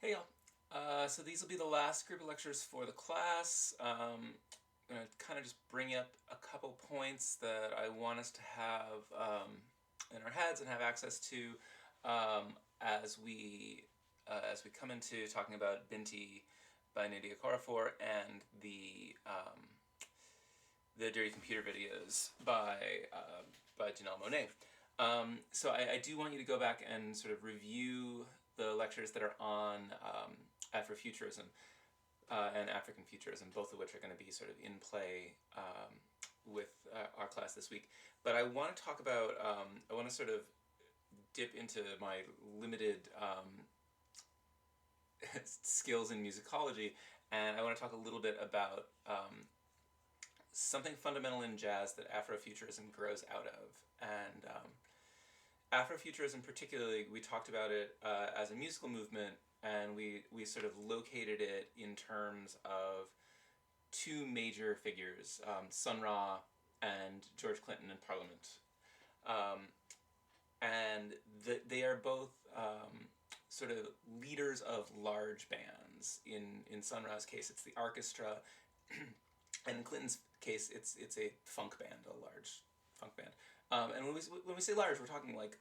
Hey y'all. So these will be the last group of lectures for the class. I'm going to kind of just bring up a couple points that I want us to have in our heads and have access to as we come into talking about Binti by Nadia Korafor and the Dirty Computer videos by Janelle Monáe. So I do want you to go back and sort of review the lectures that are on Afrofuturism and African futurism, both of which are going to be sort of in play with our class this week. But I want to talk about, I want to sort of dip into my limited skills in musicology, and I want to talk a little bit about something fundamental in jazz that Afrofuturism grows out of. And Afrofuturism particularly, we talked about it as a musical movement, and we sort of located it in terms of two major figures, Sun Ra and George Clinton in Parliament. And they are both sort of leaders of large bands. In Sun Ra's case, it's the orchestra, and in Clinton's case, it's a funk band, a large funk band. And when we say large, we're talking like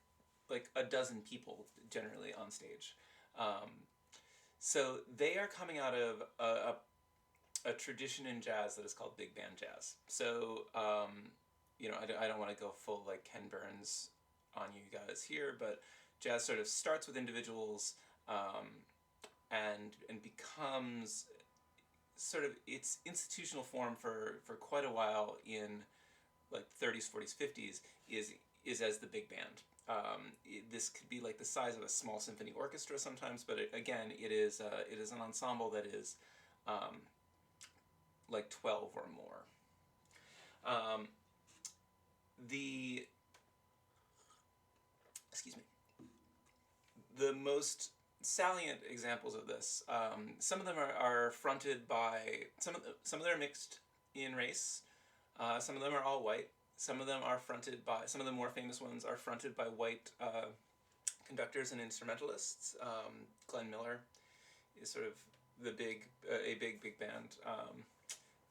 a dozen people generally on stage. So they are coming out of a tradition in jazz that is called big band jazz. So I don't want to go full like Ken Burns on you guys here, but jazz sort of starts with individuals and becomes sort of its institutional form for quite a while in like 30s, 40s, 50s is as the big band. This could be like the size of a small symphony orchestra sometimes, but it is an ensemble that is like 12 or more. The excuse me. The most salient examples of this, some of them are fronted by some of them are mixed in race. Some of them are all white. Some of them are fronted by, some of the more famous ones are fronted by white conductors and instrumentalists. Glenn Miller is sort of a big band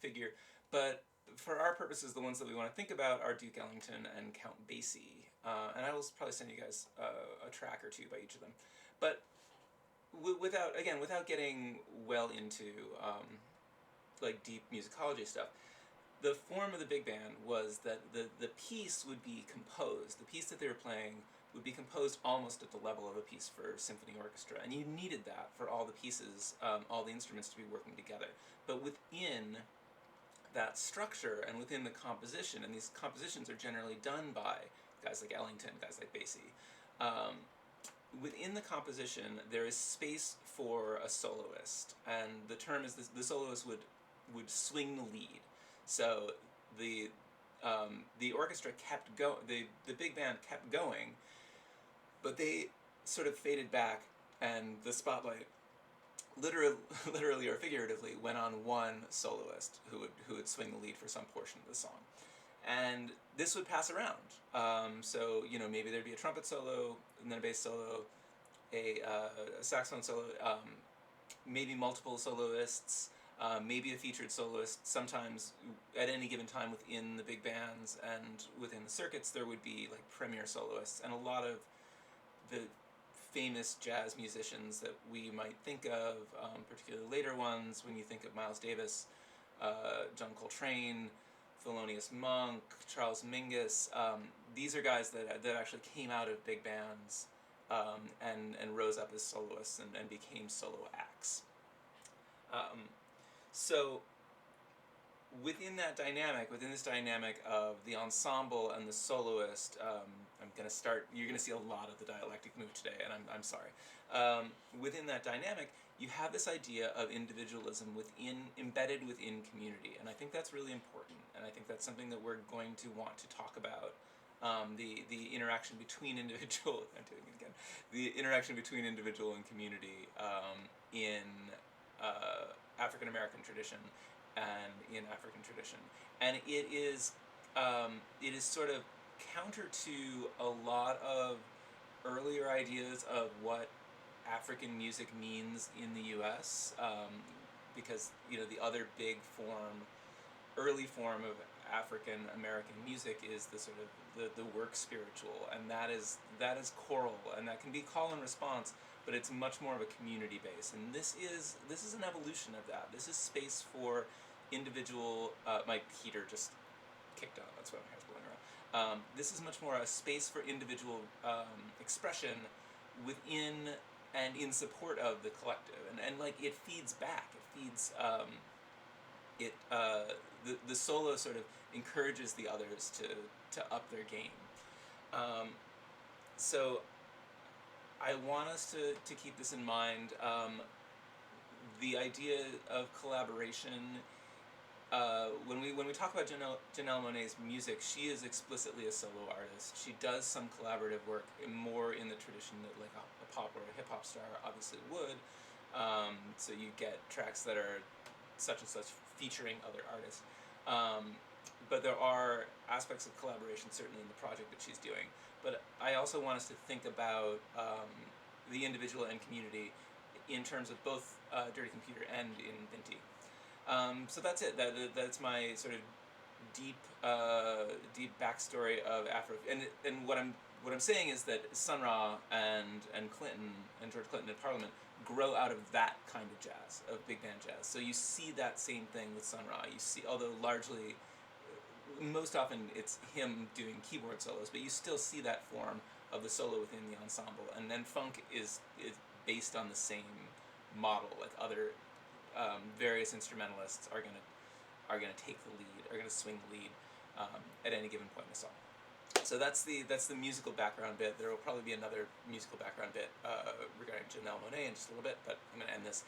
figure. But for our purposes, the ones that we want to think about are Duke Ellington and Count Basie. And I will probably send you guys a track or two by each of them. But without getting well into like deep musicology stuff, the form of the big band was that the piece would be composed, the piece that they were playing would be composed almost at the level of a piece for symphony orchestra, and you needed that for all the pieces, all the instruments to be working together. But within that structure and within the composition, and these compositions are generally done by guys like Ellington, guys like Basie, within the composition there is space for a soloist, and the term is the soloist would swing the lead. So the orchestra kept going, the big band kept going, but they sort of faded back, and the spotlight, literally or figuratively, went on one soloist who would swing the lead for some portion of the song. And this would pass around. So maybe there'd be a trumpet solo, and then a bass solo, a saxophone solo, maybe multiple soloists. Maybe a featured soloist. Sometimes at any given time within the big bands and within the circuits there would be like premier soloists, and a lot of the famous jazz musicians that we might think of, particularly later ones, when you think of Miles Davis, John Coltrane, Thelonious Monk, Charles Mingus, these are guys that actually came out of big bands and rose up as soloists and became solo acts. So within this dynamic of the ensemble and the soloist, you're going to see a lot of the dialectic move today, and I'm sorry. Within that dynamic, you have this idea of individualism embedded within community, and I think that's really important, and I think that's something that we're going to want to talk about. The interaction between individual, I'm doing it again, the interaction between individual and community in African American tradition and in African tradition, and it is sort of counter to a lot of earlier ideas of what African music means in the U.S. Because the other big early form of African American music is the sort of the work spiritual, and that is choral, and that can be call and response, but it's much more of a community base. And this is an evolution of that. This is space for individual. My heater just kicked on. That's why my hair's blowing around. This is much more a space for individual expression within and in support of the collective, and like it feeds back. It feeds the solo sort of encourages the others to up their game. So I want us to keep this in mind. The idea of collaboration. When we talk about Janelle Monáe's music, she is explicitly a solo artist. She does some collaborative work more in the tradition that like a pop or a hip hop star obviously would. So you get tracks that are such and such featuring other artists. But there are aspects of collaboration certainly in the project that she's doing. But I also want us to think about the individual and community in terms of both Dirty Computer and in Vinti. So that's it. That's my sort of deep backstory of Afro. And what I'm saying is that Sun Ra and Clinton and George Clinton in Parliament grow out of that kind of jazz, of big band jazz. So you see that same thing with Sun Ra. You see, although largely, most often it's him doing keyboard solos, but you still see that form of the solo within the ensemble. And then funk is based on the same model. Like other various instrumentalists are gonna take the lead, are gonna swing the lead at any given point in the song. So that's the musical background bit. There will probably be another musical background bit regarding Janelle Monáe in just a little bit, but I'm gonna end this